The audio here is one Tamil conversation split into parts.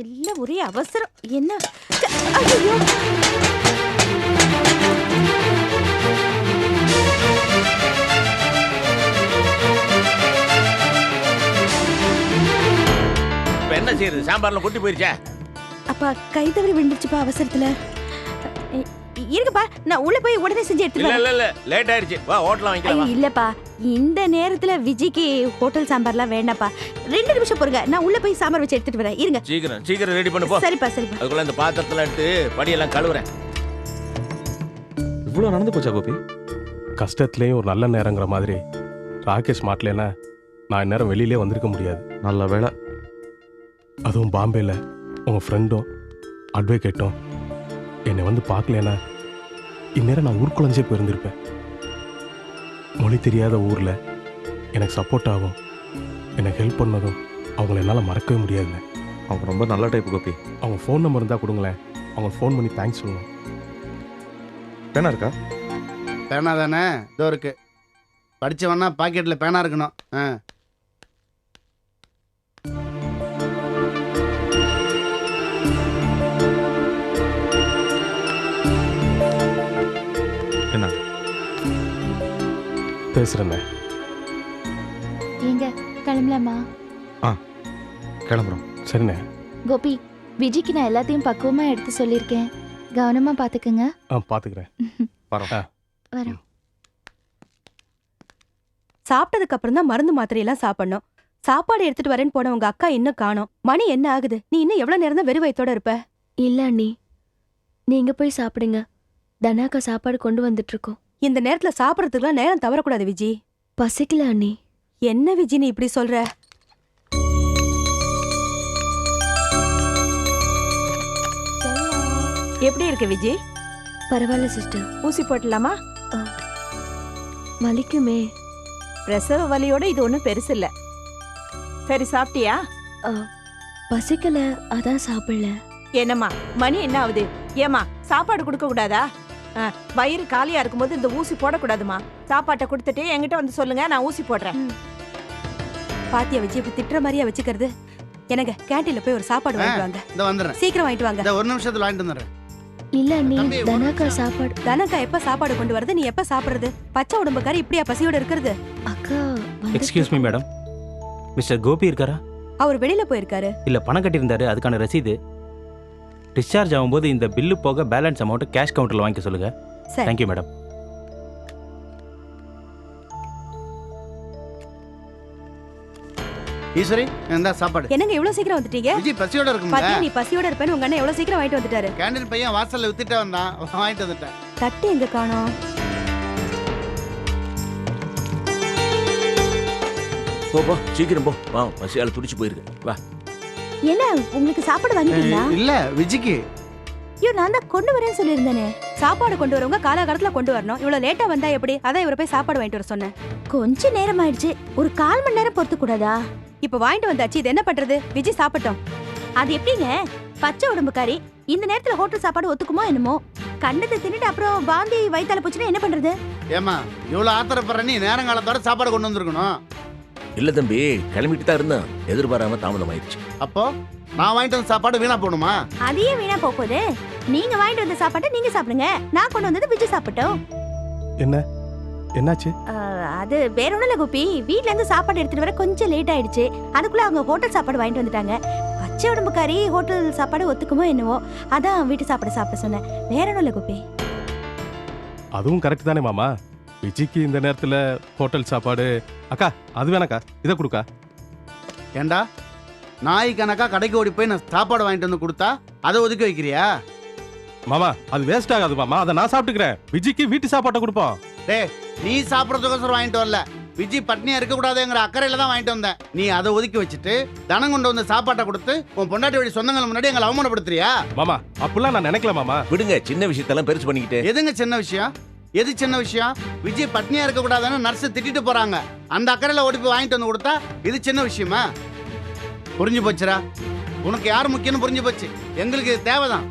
இல்ல ஒரே அவசரம். என்ன? ஐயோ! இப்ப என்ன செய்யறது? சாம்பார்ல கொட்டி போயிருச்சா? அப்பா கை தவறி விழுந்துச்சுப்பா அவசரத்துல. இருங்கப்பா, நான் உள்ள போய் உடனே செஞ்சு எடுத்துட்டு வரேன். இல்ல லேட் ஆயிருச்சு. வா ஹோட்டல்ல வாங்கிக்கலாம் வா. இல்லப்பா, இந்த நேரத்துல விஜிக்கு ஹோட்டல் சாம்பார்லாம் வேண்டாப்பா. 2 நிமிஷம் பொறுங்க, நான் உள்ள போய் சாம்பார் வச்சு எடுத்துட்டு வரேன். இருங்க. சீக்கிரம் ரெடி பண்ணு போ. சரிப்பா. அதுக்குள்ள இந்த பாத்திரத்துல எடுத்து படியெல்லாம் கழுவுறேன். இவ்வளவு நடந்து போச்சா கோபி? கஷ்டத்துலேயும் ஒரு நல்ல நேரங்கிற மாதிரி ராகேஷ் மாட்டலன்னா நான் இந்நேரம் வெளியிலே வந்திருக்க முடியாது. நல்ல வேலை. அதுவும் பாம்பேல உங்கள் ஃப்ரெண்டும் அட்வொகேட்டும் என்னை வந்து பார்க்கலன்னா இந்நேரம் நான் ஊருக்குழஞ்சே போயிருந்திருப்பேன். மொழி தெரியாத ஊரில் எனக்கு சப்போர்ட் ஆகும், எனக்கு ஹெல்ப் பண்ணதும் அவங்கள என்னால் மறக்கவே முடியாதுங்க. அவங்க ரொம்ப நல்ல டைப் கோபி. அவங்க ஃபோன் நம்பர் இருந்தால் கொடுங்களேன், அவங்க ஃபோன் பண்ணி தேங்க்ஸ் சொல்லணும். பேனா இருக்கா? பேனா தானே, இதோ இருக்கு. படிச்சவனா பாக்கெட்ல பேனா இருக்கணும். என்ன பேசுகிறேண்ணே. ஏங்க கிளம்பலாமா? கிளம்புறோம். சரிண்ணே. கோபி, விஜய்க்கு நான் எல்லாத்தையும் பக்குவமா எடுத்து சொல்லியிருக்கேன். கவனமா பாத்துக்கங்க. பார்த்துக்கிறேன். வரோம். சாப்பிட்டதுக்கு அப்புறம் தான் மருந்து மாத்திரையெல்லாம் சாப்பிடணும். சாப்பாடு எடுத்துட்டு வரேன்னு போன உங்க அக்கா இன்னும் காணோம். மணி என்ன ஆகுது? நீ இன்னும் எவ்வளவு நேரம் தான் வெறும் வயித்தோட இருப்ப? இல்ல அண்ணி, நீங்க போய் சாப்பிடுங்க. தனாக்கா சாப்பாடு கொண்டு வந்துட்டு இருக்கோம். இந்த நேரத்துல சாப்பிடறதுக்குலாம் நேரம் தவறக்கூடாது விஜி. பசிக்கல அண்ணி. என்ன விஜி நீ இப்படி சொல்ற? எப்படி இருக்கு விஜி? பரவாயில்ல சிஸ்டர். ஊசி போட்டலாமா? வலிக்குமே. பிரசவ வலியோட இது ஒண்ணும் பெருசு இல்ல. சரி சாப்பிட்டியா? பசிக்கல, அதான் சாப்பிடல. என்னம்மா மணி என்ன ஆகுது? ஏமா சாப்பாடு கொடுக்க கூடாதா? வயிறு காலியா இருக்கும்போது இந்த ஊசி போடக்கூடாதுமா. சாப்பாட்டை கொடுத்துட்டு என்கிட்ட வந்து சொல்லுங்க, நான் ஊசி போடுறேன். பாத்தியா விஜய், இப்படி திட்டுற மாதிரியா வச்சுக்கிறது? எனக்கு கேண்டீன்ல போய் ஒரு சாப்பாடு வாங்கிட்டு வாங்க. இந்த வந்துறேன். சீக்கிரம் வாங்கிட்டு வாங்க. இந்த ஒரு நிமிஷத்துல வாங்கிட்டு வந்துறேன். இல்ல அண்ணி, தம்பி, ஒரு தனாக்கா நிமிஷம். சாப்பாடு. தனக்கா எப்ப சாப்பாடு கொண்டு வரது? நீ எப்ப சாப்பிடுறது? பச்சை உடம்புக்காரி இப்படியா பசியோட இருக்கிறது? அக்கா excuse me madam, mister Gopi இருக்காரா? அவர் வெளியில போயிருக்காரு. இல்லை பணம் கட்டியிருந்தாரு, அதுக்கான ரசீது. டிஸ்சார்ஜ் ஆகும்போது இந்த பில்லு போக பேலன்ஸ் அமௌண்ட் கேஷ் கவுண்டரில் வாங்கிக்க சொல்லுங்க. சரி. Thank you madam. ஈஸ்வரி, இந்த சாப்பாடு. என்னங்க இவ்வளவு சீக்கிரம் வந்துட்டீங்க? விஜய் பசியோட இருக்குங்க. பாத்தியா, நீ பசியோட இருப்பேன்னு உங்க அண்ணன் எவ்வளவு சீக்கிரம் வாங்கிட்டு வந்துட்டாரு. கேண்டீன் பையன் வாசல்ல வித்துட்டே வந்தான், வாங்கிட்டு வந்துட்டேன். தட்டு எங்க காணோம்? போ சீக்கிரம் போ. வா பசியால துடிச்சு போயிருக்கு. வா. என்ன உங்களுக்கு சாப்பாடு வாங்கிட்டீங்களா? இல்ல விஜிக்கு. ஐயோ, நான் தான் கொண்டு வரேன்னு சொல்லியிருந்தேனே. சாப்பாடு கொண்டு வரவங்க காலகாலத்துல கொண்டு வரணும். இவ்வளவு லேட்டா வந்தா எப்படி? அதான் இவரை போய் சாப்பாடு வாங்கிட்டு வர சொன்னேன். கொஞ்ச நேரம் ஆயிடுச்சு, ஒரு 1/4 மணி நேரம் பொறுத்து கூடாதா? இப்ப வாங்கிட்டு வந்தாச்சு, இது என்ன பண்றது? விஜய் சாப்பிட்டோம். அது எப்படிங்க? பச்சை உடம்புக்காரி இந்த நேரத்துல ஹோட்டல் சாப்பாடு ஒத்துக்குமோ என்னமோ? கண்டத்தை தின்னுட்டு அப்புறம் வாந்தி வயித்தால போச்சுன்னா என்ன பண்றது? ஏமா இவ்வளவு ஆத்திரப்படுற நீ நேரங்காலத்தோட சாப்பாடு கொண்டு வந்திருக்கணும். இல்ல தம்பி, கிளம்பிட்டு தான் இருந்தேன். எதிர்பாராம தாமதம் ஆயிடுச்சு. அப்போ நான் வாங்கிட்டு வந்த சாப்பாடு வீணா போகணுமா? அதையே வீணா போகுது. நீங்க வாங்கிட்டு வந்த சாப்பாட்டை நீங்க சாப்பிடுங்க, நான் கொண்டு வந்தது விஜய் சாப்பிட்டோம். என்னாச்சு? அது வேற ஒண்ணும் இல்ல கோபி, வீட்ல இருந்து சாப்பாடு எடுத்துட்டு வர கொஞ்சம் லேட் ஆயிடுச்சு. அதுக்குள்ள அவங்க ஹோட்டல் சாப்பாடு வாங்கிட்டு வந்துட்டாங்க. பச்சை உடம்புக்காரி ஹோட்டல் சாப்பாடு ஒத்துக்குமோ என்னவோ, அதான் வீட்டு சாப்பாடு சாப்பிட சொன்னேன். வேற ஒண்ணும் இல்ல கோபி. அதுவும் கரெக்ட் தானே மாமா. விஜிக்கு இந்த நேரத்தில் ஹோட்டல் சாப்பாடு. அக்கா அது வேணாக்கா, இதை கொடுக்கா. ஏண்டா நாய் கணக்கா கடைக்கு ஓடி போய் நான் சாப்பாடு வாங்கிட்டு வந்து கொடுத்தா அதை ஒதுக்கி வைக்கிறியா? மாமா அது வேஸ்ட் ஆகாது மாமா, அதை நான் சாப்பிட்டுக்கிறேன். விஜிக்கு வீட்டு சாப்பாட்டை கொடுப்போம். டே, நீ சாப்பிடறதுக்கோசரம் வாங்கிட்டு வரல, விஜய் பட்னியா இருக்க கூடாதுங்கிற அக்கறையில தான் வாங்கிட்டு வந்தேன். நீ அதை ஒதுக்கி வச்சுட்டு தனம் கொண்டு வந்து சாப்பாட்டை கொடுத்து உன் பொண்டாட்டி வழி சொந்தங்கள் முன்னாடி எங்களை அவமானப்படுத்துறியா? மாமா அப்படிலாம் நான் நினைக்கல மாமா. விடுங்க, சின்ன விஷயத்தெல்லாம் பெருசு பண்ணிக்கிட்டு. எதுங்க சின்ன விஷயம்? எது சின்ன விஷயம்? விஜய் பட்னியா இருக்க கூடாதுன்னு நர்ஸ் திட்டிட்டு போறாங்க, அந்த அக்கறையில ஓடி போய் வாங்கிட்டு வந்து கொடுத்தா இது சின்ன விஷயமா? புரிஞ்சு போச்சுரா, உனக்கு யார் முக்கியம்னு புரிஞ்சு போச்சு. எங்களுக்கு இது தேவைதான்.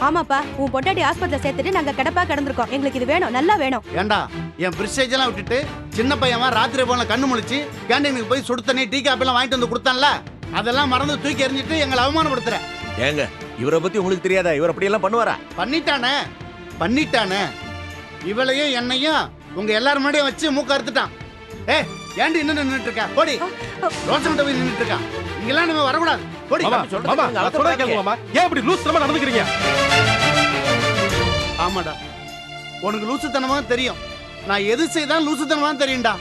ஆமாப்பா, உன் பொண்டாட்டி ஆஸ்பத்திரியில சேர்த்துட்டு நாங்க கடப்பா கிடந்திருக்கோம். எங்களுக்கு இது வேணும், நல்லா வேணும். ஏண்டா என் பிரிஸ்டேஜ் எல்லாம் விட்டுட்டு சின்ன பையன் ராத்திரி போன கண்ணு முழிச்சு கேண்டீனுக்கு போய் சுடு தண்ணி டீ காப்பி எல்லாம் வாங்கிட்டு வந்து கொடுத்தான்ல, அதெல்லாம் மறந்து தூக்கி எறிஞ்சிட்டு எங்களை அவமானப்படுத்துற. ஏங்க இவரை பத்தி உங்களுக்கு தெரியாதா? இவர் அப்படியெல்லாம் பண்ணுவாரா? பண்ணிட்டானே பண்ணிட்டானே. இவளையும் என்னையும் உங்க எல்லாரும் முன்னாடியும் வச்சு மூக்க அறுத்துட்டான். ஏன்டி இன்னும் நின்னுட்டு இருக்க? போடி. ரோஷன் போய் நின்னுட்டு இருக்கான். இங்கெல்லாம் நம்ம வரக்கூடாது. போடி. மாமா, சொல்றது மாமா, கேளுங்க, நான் சொல்றதை கேளுங்க மாமா. ஏன் இப்படி லூஸ்தனமா நடந்துக்கிறீங்க? ஆமாடா, உனக்கு லூசுத்தனமா தெரியும். நான் எது செய்தாலும் லூசுத்தனமா தெரியும்டா.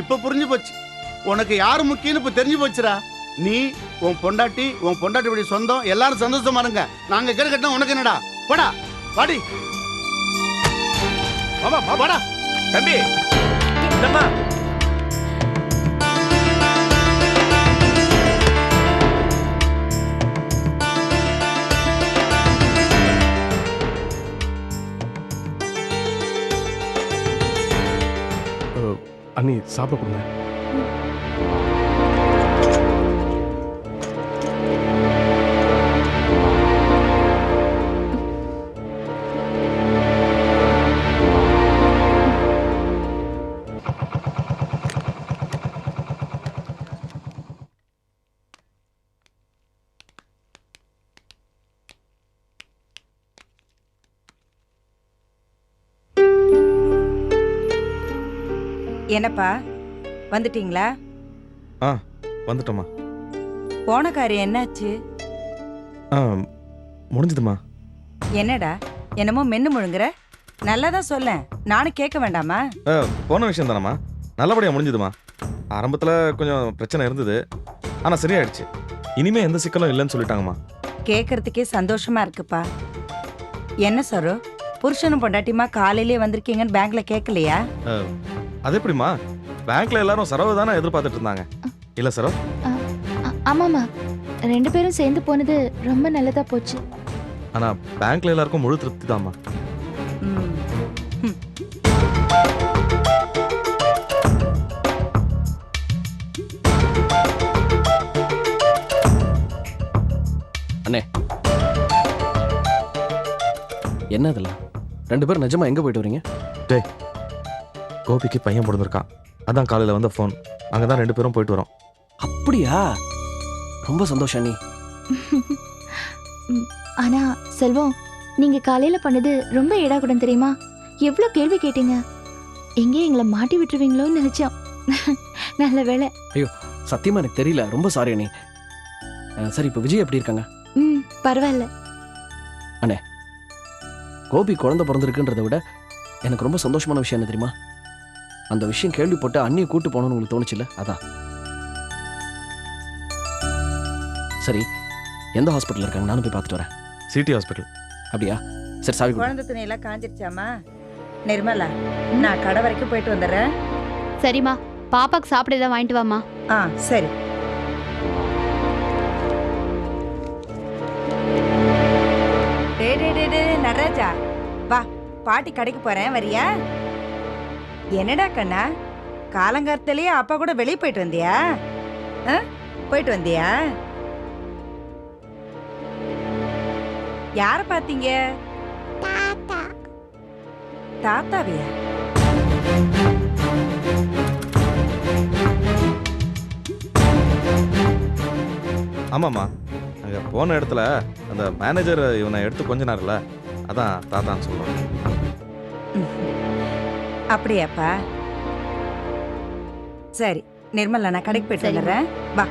இப்ப புரிஞ்சு போச்சு. உனக்கு யாரு முக்கியம்னு இப்ப தெரிஞ்சு போச்சுடா. நீ உன் பொண்டாட்டி இப்படி சொந்தம் எல்லாரும் சந்தோஷமா இருங்க. நாங்க கேடு கட்டினா உனக்கு என்னடா? போடா வாடி. மாமா, மாமா. வாடா. தம்பி என்னம்மா? அண்ணி சாப்பிட கொடுங்க. என்னப்பா வந்துட்டீங்களா? வந்துட்டோமா? போன காரியம் என்னாச்சு? முடிஞ்சதுமா. என்னடா என்னமோ மென்னு முழுங்குற? நல்லதான் சொல்ல, நானும் கேட்க வேண்டாமா? போன விஷயம் தானம்மா, நல்லபடியாக முடிஞ்சுதுமா. ஆரம்பத்தில் கொஞ்சம் பிரச்சனை இருந்தது, ஆனால் சரியாயிடுச்சு. இனிமே எந்த சிக்கலும் இல்லைன்னு சொல்லிட்டாங்கம்மா. கேட்கறதுக்கே சந்தோஷமா இருக்குப்பா. என்ன சரோ, புருஷனும் பொண்டாட்டிமா காலையிலே வந்திருக்கீங்கன்னு பேங்க்ல கேட்கலையா? அது எப்படிம்மா? பேங்க்ல எல்லாரும் சரவை தானே எதிர்பார்த்துட்டு இருந்தாங்க, இல்லை சரோ? ஆமாம்மா, 2 பேரும் சேர்ந்து போனது ரொம்ப நல்லதா போச்சு. ஆனால் பேங்க்ல எல்லாருக்கும் முழு திருப்தி தான்மா. ம். ம். என்ன இதெல்லாம்? 2 பேரும் நிஜமா எங்க போயிட்டு வரீங்க? கோபிக்கு பையன் பிறந்திருக்கான், அதான் காலையில் வந்த ஃபோன். அங்கே தான் 2 பேரும் போயிட்டு வரோம். அப்படியா? ரொம்ப சந்தோஷம் நீ. ஆனா செல்வம், நீங்க காலையில பண்ணது ரொம்ப ஏடாகுடம் தெரியுமா? எவ்வளவு கேள்வி கேட்டீங்க. எங்கே எங்களை மாட்டி விட்டுருவீங்களோன்னு நினைச்சோம். நல்ல வேலை. சத்தியமா எனக்கு தெரியல, ரொம்ப சாரி அண்ணி. சரி, இப்போ விஜய் எப்படி இருக்காங்க? பரவாயில்ல. கோபி குழந்தை பிறந்திருக்குன்றதை விட எனக்கு ரொம்ப சந்தோஷமான விஷயம் என்ன தெரியுமா? அந்த விஷயம் கேள்விப்பட்டு அண்ணியை கூட்டு போகணும்னு உங்களுக்கு தோணுச்சுல்ல, அதான். சரி, எந்த ஹாஸ்பிட்டல் இருக்காங்க? நானும் போய் பார்த்துட்டு வரேன். City hospital. அப்படியா? சரி, சாவி கொடு. குழந்தை துணி எல்லாம் காஞ்சிருச்சாமா? நிர்மலா, நான் கடை வரைக்கும் போயிட்டு வந்துடுறேன். சரிம்மா, பாப்பாக்கு சாப்பிட ஏதாவது வாங்கிட்டு வாமா. சரி. நடராஜா, வா, பாட்டி கடைக்கு போறேன், வரியா? என்னடா கண்ணா, காலங்காலத்திலேயே அப்பா கூட வெளியே போயிட்டு வந்தியா? போயிட்டு வந்தியா? யார பாத்தீங்க? தாத்தாவியா? ஆமாம்மா, அங்கே போன இடத்துல அந்த மேனேஜர் இவனை எடுத்து கொஞ்ச நேரம்ல, அதான் தாத்தான்னு சொல்லுவாங்க. அப்படியாப்பா? சரி நிர்மலா, நான் கடைக்கு போயிட்டு வந்துடுறேன், வா.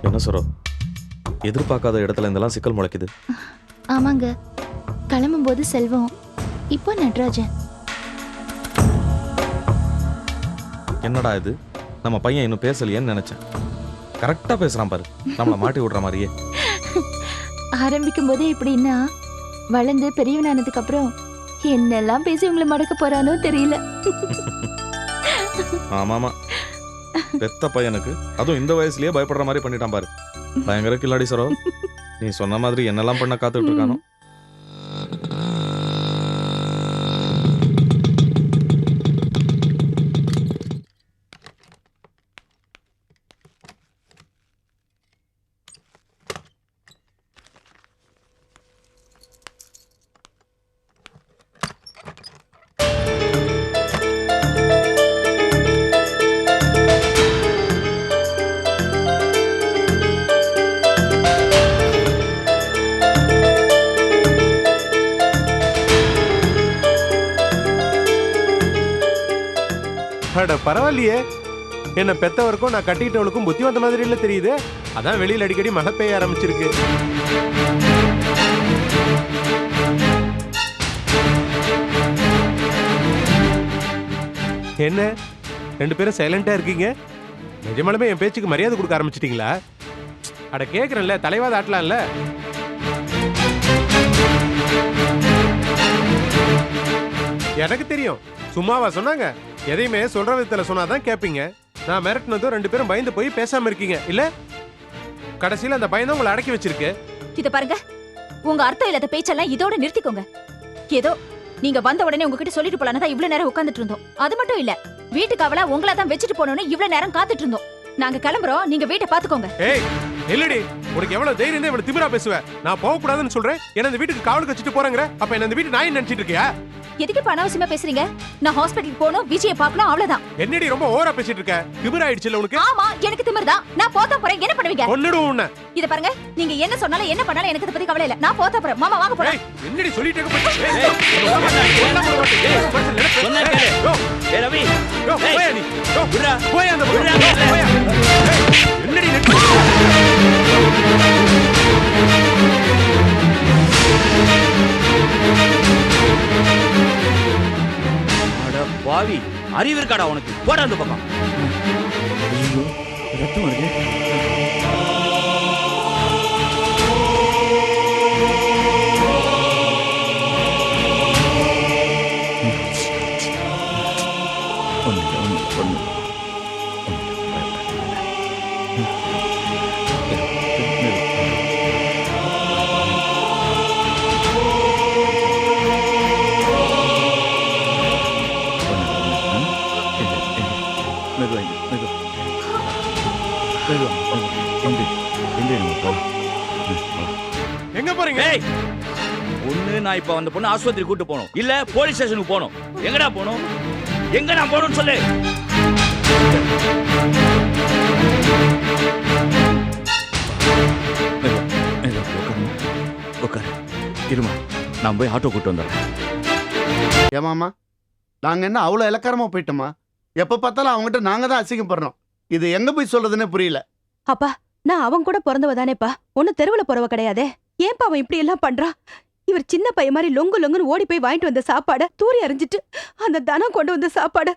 என்ன சொல்றோம்? எதிர்பார்க்காத இடத்துல இதெல்லாம் சிக்கல் முளைக்குது. ஆமாங்க, கிளம்பும்போது செல்வம், இப்போ நடராஜன். என்னடா இது, நம்ம பையன் இன்னும் பேசலையேன்னு நினைச்சேன். கரெக்டா பேசுறான் பாரு, நம்மள மாட்டி விடுற மாதிரியே. ஆரம்பிக்கும் போதே இப்படின்னா, வளர்ந்து பெரியவனானதுக்கு அப்புறம் என்னெல்லாம் பேசி உங்களை மடக்க போறானோ தெரியல. ஆமாமா, பெத்த பையனுக்கு அதுவும் இந்த வயசுலயே பயப்படுற மாதிரி பண்ணிட்டான் பாரு. பயங்கர கில்லாடி சரோ. நீ சொன்ன மாதிரி என்னெல்லாம் பண்ண காத்துட்டு இருக்கானோ. அட பரவாயில்லையே, என்ன பெத்தவருக்கும் நான் கட்டிக்கிட்டவளுக்கும் புத்தி வந்த மாதிரி இல்ல தெரியுது. அதான் வெளியில அடிக்கடி மழை பெய்ய ஆரம்பிச்சிருக்கு. என்ன ரெண்டு பேரும் சைலண்டா இருக்கீங்க? நிஜமாலுமே என் பேச்சுக்கு மரியாதை கொடுக்க ஆரம்பிச்சிட்டீங்களா? அட கேக்குறேன்ல, தலைவாத ஆட்டலாம்ல. எனக்கு தெரியும், சும்மாவா சொன்னாங்க? எதையுமே சொல்ற விதத்துல சொன்னாதான் கேப்பீங்க. நான் மிரட்டினதும் ரெண்டு பேரும் பயந்து போய் பேசாம இருக்கீங்க இல்ல? கடைசியில அந்த பயந்து உங்களை அடக்கி வச்சிருக்கு. இத பாருங்க, உங்க அர்த்தம் இல்லாத பேச்செல்லாம் இதோட நிறுத்திக்கோங்க. ஏதோ நீங்க வந்த உடனே உங்ககிட்ட சொல்லிட்டு போலான்னு தான் இவ்வளவு நேரம் உட்கார்ந்துட்டு இருந்தோம். அது மட்டும் இல்ல, வீட்டுக்கு அவள உங்களை தான் வச்சுட்டு போனோம்னு இவ்வளவு நேரம் காத்துட்டு இருந்தோம். நாங்க கிளம்புறோம், நீங்க வீட்டை பாத்துக்கோங்க. ஏய் இல்லடி, உனக்கு எவ்வளவு தைரியம் இருந்தா இவ்வளவு திமிரா பேசுவ? நான் போக கூடாதுன்னு சொல்றேன், என்ன இந்த வீட்டுக்கு காவலுக்கு வச்சுட்டு போறேங்கற. அப்ப என்ன இந்த வீட்டு நாய் நினைச்சிட்டு இருக்கியா? எதுக்கு இப்ப அனாவசியமா பேசுறீங்க? நான் ஹாஸ்பிடலுக்கு போகணும், விஜயை பார்க்கணும், அவ்வளவுதான். என்னடி ரொம்ப ஓவரா பேசிட்டு இருக்க? திமிரா ஆயிடுச்சுல உனக்கு? ஆமா, எனக்கு திமிர்தான். நான் போத்தா போறேன், என்ன பண்ணுவீங்க? கொன்னுடுவேன் உன்னை. இத பாருங்க, நீங்க என்ன சொன்னாலும் என்ன பண்ணாலும் எனக்கு இத பத்தி கவலை இல்ல. நான் போத்தா போறேன். மாமா வாங்க போறோம். ஏய் என்னடி சொல்லிட்டு இருக்க? சொன்னா கேளு. ஏய் ரவி, போய் நீ. விடுடா, போய் அந்த விடுடா. என்னடி அட பாவி, அறிவு இருக்காடா உனக்கு? போடா அந்த பக்கம். ஐயோ ரத்தம் வருது. எங்க போறீங்க? ஒண்ணு நான் இப்ப அந்த பொண்ணு ஆஸ்பத்திரி கூட்டு போகணும், இல்ல போலீஸ் ஸ்டேஷனுக்கு போகணும். எங்கடா போகணும்? எங்க நான் போகணும்னு சொல்லு. உட்காரு, இருமா, நான் போய் ஆட்டோ கூட்டு வந்துடுறேன். ஏமாமா, நாங்க என்ன அவ்வளவு இலக்காரமா போயிட்டோமா? எப்ப பார்த்தாலும் அவங்ககிட்ட நாங்க தான் அசிங்கப்படுறோம். இது எங்க போய் சொல்றதுன்னு புரியல. அப்பா, நான் அவன் கூட பிறந்தவ தானேப்பா, ஒண்ணு தெருவுல போறவ கிடையாதே. ஏன்பா அவன் இப்படி எல்லாம் பண்றான்? இவர் சின்ன பையன் மாதிரி லொங்கு லொங்குன்னு ஓடி போய் வாங்கிட்டு வந்த சாப்பாட தூரி அறிஞ்சிட்டு அந்த தனம் கொண்டு வந்த சாப்பாடு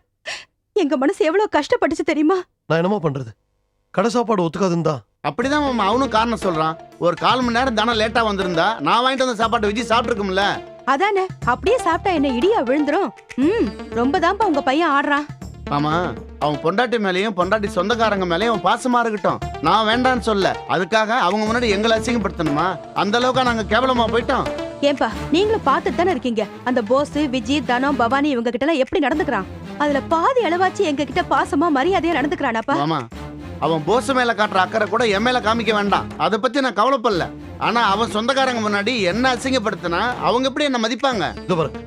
எங்க மனசு எவ்வளவு கஷ்டப்பட்டுச்சு தெரியுமா? நான் என்னமா பண்றது? கடை சாப்பாடு ஒத்துக்காதுன்னு தான். அப்படிதான் மாமா அவனும் காரணம் சொல்றான். ஒரு 1/4 மணி நேரம் தானே லேட்டா வந்திருந்தா நான் வாங்கிட்டு வந்த சாப்பாட்டை விஜய் சாப்பிட்டுருக்கும்ல. அதானே, அப்படியே சாப்பிட்டா என்ன இடியா விழுந்துரும். ரொம்ப தான்ப்பா உங்க பையன் ஆடுறான். ஆமா, அவன் பொண்டாட்டி மேலயும் பொண்டாட்டி சொந்தக்காரங்க மேலயும் அவன் பாசமா இருக்கட்டும். நான் வேண்டான்னு சொல்ல, அதுக்காக அவங்க முன்னாடி எங்களை அசிங்கப்படுத்தணுமா? அந்த அளவுக்கு நாங்க கேவலமா போயிட்டோம். ஏன்பா, நீங்களும் பார்த்துட்டு தானே இருக்கீங்க அந்த போஸ், விஜய், தனம், பவானி இவங்க கிட்ட எல்லாம் எப்படி நடந்துக்கிறான். அதுல பாதி அளவாச்சு எங்க கிட்ட பாசமா மரியாதையா நடந்துக்கிறானாப்பா. ஆமா, அவன் போஸ் மேல காட்டுற அக்கறை கூட என் மேல காமிக்க வேண்டாம். அதை பத்தி நான் கவலைப்படல. ஆனா அவன் சொந்தக்காரங்க முன்னாடி என்ன அசிங்கப்படுத்தினா அவங்க எப்படி என்ன மதிப்பாங்க? இதோ பாருங்க,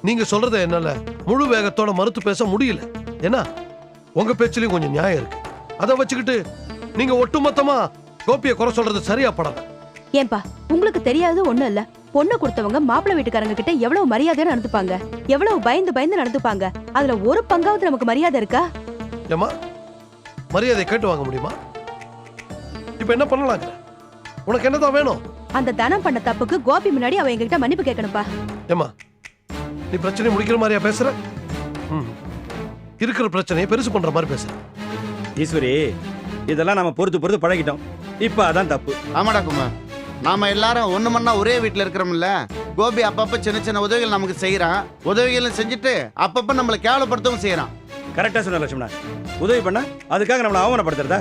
நீங்க சொல்றத என்னால முழு வேகத்தோட மறுத்து பேச முடியல. ஏன்னா உங்க பேச்சிலையும் கொஞ்சம் நியாயம் இருக்கு. அதை வச்சுக்கிட்டு நீங்க ஒட்டுமொத்தமா கோபியை குறை சொல்றது சரியா படல. ஏன்பா, உங்களுக்கு தெரியாது ஒண்ணும் இல்ல. பொண்ணு கொடுத்தவங்க மாப்பிள்ளை வீட்டுக்காரங்க கிட்ட எவ்வளவு மரியாதையா நடந்துப்பாங்க, எவ்வளவு பயந்து பயந்து நடந்துப்பாங்க. அதுல ஒரு பங்காவது நமக்கு மரியாதை இருக்கா? ஏமா, மரியாதை கேட்டு வாங்க முடியுமா? இப்ப என்ன பண்ணலாங்க? உனக்கு என்னதான் வேணும்? அந்த தனம் பண்ண தப்புக்கு கோபி முன்னாடி அவ எங்ககிட்ட மன்னிப்பு கேட்கணும்பா. ஏமா, நீ பிரச்சனை முடிக்கிற மாதிரியா பேசுற? இருக்கிற பிரச்சனையை பெருசு பண்ற மாதிரி பேசுற. ஈஸ்வரி, இதெல்லாம் நம்ம பொறுத்து பொறுத்து பழகிட்டோம். இப்ப அதான் தப்பு. ஆமாடா குமார், நாம எல்லாரும் ஒண்ணு மண்ணா ஒரே வீட்டுல இருக்கிறோம்ல. கோபி அப்பப்ப சின்ன சின்ன உதவிகள் நமக்கு செய்யறான். உதவிகளும் செஞ்சுட்டு அப்பப்ப நம்மளை கேவலப்படுத்தவும் செய்யறான். கரெக்டா சொன்ன லட்சுமணா. உதவி பண்ணா அதுக்காக நம்மளை அவமானப்படுத்துறதா?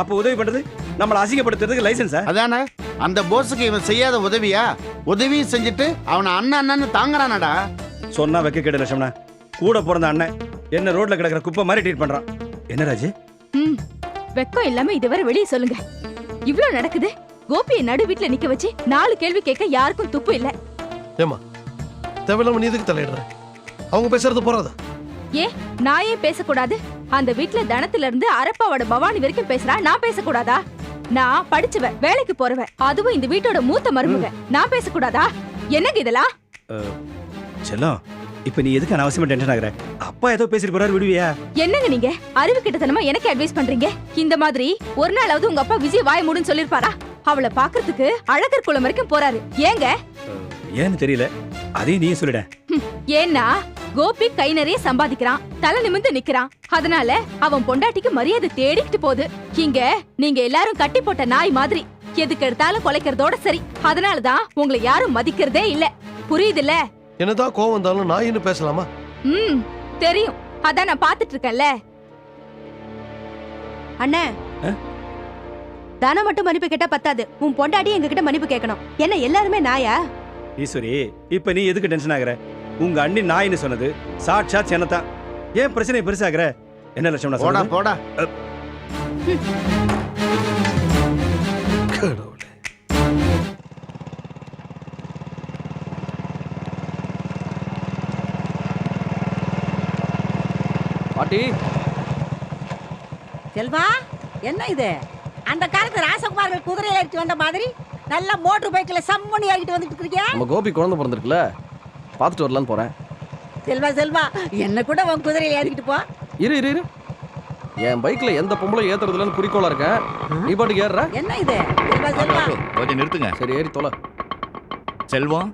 அப்ப உதவி பண்றது நம்மளை அசிங்கப்படுத்துறதுக்கு லைசன்ஸா? அதானே, அந்த போஸுக்கு இவன் செய்யாத உதவியா? உதவியும் செஞ்சுட்டு அவனை அண்ணன் அண்ணன்னு தாங்குறானடா. சொன்னா வைக்க கேடு லட்சுமணா. கூட பிறந்த அண்ணன் என்ன ரோட்ல கிடக்கிற குப்பை மாதிரி ட்ரீட் பண்றான். என்ன ராஜு? வெக்கம் இல்லாம இதுவரை வெளியே சொல்லுங்க. இவ்ளோ நடக்குது, கோபியை நடு வீட்டுல நிக்க வச்சு 4 கேள்வி கேட்க யாருக்கும் துப்பு இல்ல. ஏமா, தேவையில்லாம நீ எதுக்கு தலையிடுற? அவங்க பேசுறது போறாதா? ஏன் நான் ஏன் பேசக்கூடாது? அந்த வீட்டுல தனத்துல இருந்து அரப்பாவோட பவானி வரைக்கும் பேசுறா, நான் பேசக்கூடாதா? நான் படிச்சவன், வேலைக்கு போறவன், அதுவும் இந்த வீட்டோட மூத்த மருமக. நான் பேசக்கூடாதா? என்னங்க இதெல்லாம்? செல்லம், இப்போ நீ எதுக்கு அனாவசியமா டென்ஷன் ஆகுற? அப்பா ஏதோ பேசிட்டு போறாரு, விடுவியா? என்னங்க நீங்க அறிவு கிட்டத்தனமா எனக்கு அட்வைஸ் பண்றீங்க? இந்த மாதிரி ஒரு நாளாவது உங்க அப்பா விஜய் வாய மூடுன்னு சொல்லிருப்பாரா? அவளை பாக்குறதுக்கு அழகர் குளம் வரைக்கும் போறாரு. ஏங்க? ஏன்னு தெரியல, அதையும் நீயே சொல்லிட. ஏன்னா கோபி கை நிறைய சம்பாதிக்கிறான், தலை நிமிந்து நிக்கிறான். அதனால அவன் பொண்டாட்டிக்கு மரியாதை தேடிக்கிட்டு போகுது. இங்க நீங்க எல்லாரும் கட்டி போட்ட நாய் மாதிரி எதுக்கு எடுத்தாலும் கொலைக்கிறதோட சரி. அதனாலதான் உங்களை யாரும் மதிக்கிறதே இல்ல. புரியுதுல்ல? என்னதான் கோவம் வந்தாலும் நாயின்னு பேசலாமா? தெரியும், அதான் நான் பாத்துட்டு இருக்கேன்ல. அண்ணே, தானே மட்டும் மன்னிப்பு கேட்டா பத்தாது, உன் பொண்டாட்டி எங்க கிட்ட மன்னிப்பு கேட்கணும். என்ன எல்லாருமே நாயா? ஈஸ்வரி, இப்ப நீ எதுக்கு டென்ஷன் ஆகுற? உங்க அண்ணி நாயின்னு சொன்னது சாட்சாத் என்னதான். ஏன் பிரச்சனை பெருசாகுற? என்ன லட்சம் போடா போடா. பாட்டி செல்வா, என்ன இது? அந்த காலத்து ராசகுமார்கள் குதிரையில ஏறிட்டு வந்த மாதிரி நல்ல மோட்டர் பைக்ல சம்மணி ஏறிட்டு வந்துட்டு இருக்கீங்க. நம்ம கோபி குழந்தை பிறந்திருக்குல்ல, பார்த்துட்டு வரலான்னு போறேன். செல்வா செல்வா, என்ன கூட உன் குதிரையில ஏறிக்கிட்டு போ. இரு இரு இரு, என் பைக்ல எந்த பொம்பளை ஏத்துறதுலன்னு குறிக்கோளா இருக்கேன். நீ பாட்டுக்கு ஏறுற. என்ன இது? செல்வா செல்வா, கொஞ்சம் நிறுத்துங்க. சரி ஏறி தொலை. செல்வம்,